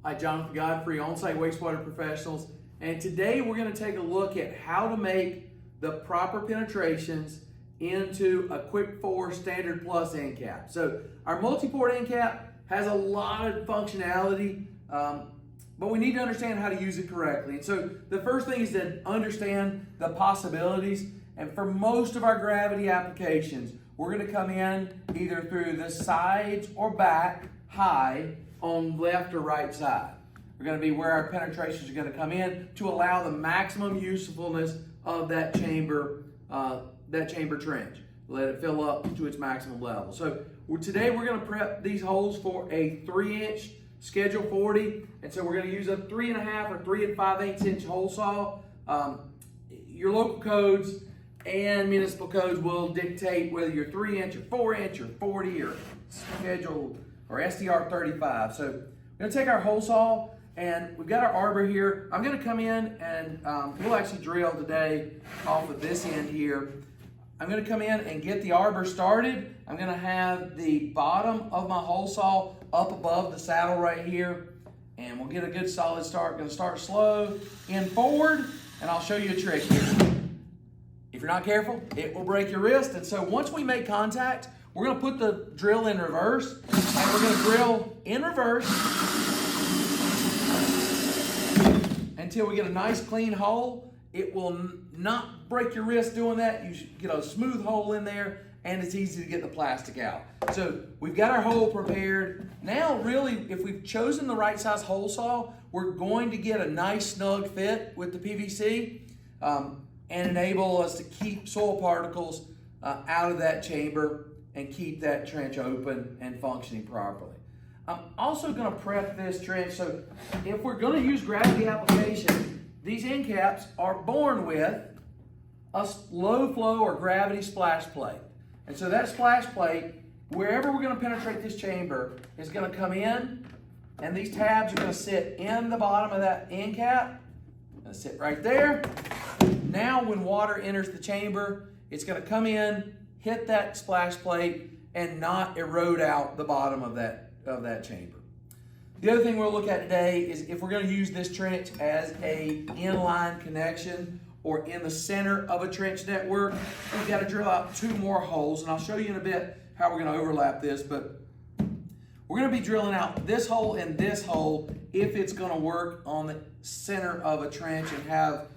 Hi, Jonathan Godfrey, On-Site Wastewater Professionals, and today we're going to take a look at how to make the proper penetrations into a Quick4 Standard Plus end cap. So our multi-port end cap has a lot of functionality, but we need to understand how to use it correctly. And so the first thing is to understand the possibilities. And for most of our gravity applications, we're going to come in either through the sides or back high on left or right side. We're going to be where our penetrations are going to come in to allow the maximum usefulness of that chamber trench. Let it fill up to its maximum level. So today we're going to prep these holes for a 3-inch Schedule 40, and so we're going to use a 3.5 or 3 5/8 inch hole saw. Your local codes and municipal codes will dictate whether you're 3-inch or 4-inch or 40 or schedule or SDR 35. So we're going to take our hole saw, and we've got our arbor here. I'm going to come in and we'll actually drill today off of this end here. I'm going to come in and get the arbor started. I'm going to have the bottom of my hole saw up above the saddle right here, and we'll get a good solid start. Going to start slow, in forward, and I'll show you a trick here. If you're not careful, it will break your wrist. And so once we make contact, we're going to put the drill in reverse, and we're going to drill in reverse until we get a nice clean hole. It will not break your wrist doing that. You should get a smooth hole in there, and it's easy to get the plastic out. So we've got our hole prepared. Now really, if we've chosen the right size hole saw, we're going to get a nice snug fit with the PVC and enable us to keep soil particles out of that chamber and keep that trench open and functioning properly. I'm also going to prep this trench, so if we're going to use gravity application, these end caps are born with a low flow or gravity splash plate. And so that splash plate, wherever we're going to penetrate this chamber, is going to come in, and these tabs are going to sit in the bottom of that end cap. Going to sit right there. Now when water enters the chamber, it's going to come in, hit that splash plate, and not erode out the bottom of that chamber. The other thing we'll look at today is if we're going to use this trench as a inline connection or in the center of a trench network, we've got to drill out 2 more holes, and I'll show you in a bit how we're going to overlap this, but we're going to be drilling out this hole and this hole if it's going to work on the center of a trench and have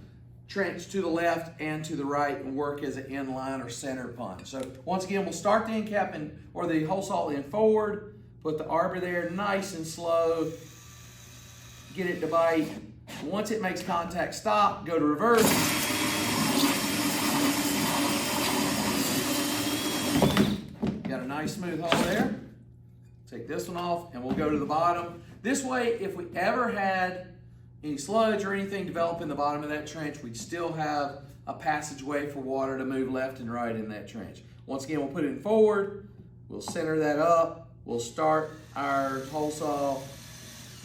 trench to the left and to the right and work as an inline or center punch. So once again, we'll start the end cap or the hole saw in forward, put the arbor there nice and slow, get it to bite. Once it makes contact, stop, go to reverse. Got a nice smooth hole there. Take this one off and we'll go to the bottom. This way, if we ever had any sludge or anything develop in the bottom of that trench, we'd still have a passageway for water to move left and right in that trench. Once again, we'll put it in forward, we'll center that up, we'll start our hole saw,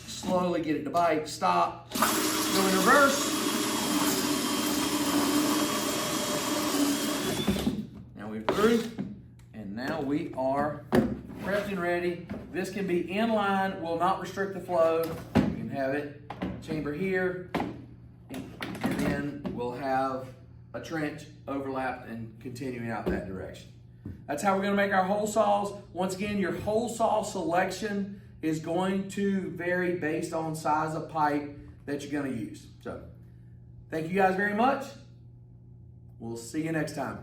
slowly get it to bite, stop, go in reverse. Now we've through, and now we are prepped and ready. This can be inline, will not restrict the flow. You can have it chamber here, and then we'll have a trench overlapped and continuing out that direction. That's how we're going to make our hole saws. Once again, your hole saw selection is going to vary based on size of pipe that you're going to use. So, thank you guys very much. We'll see you next time.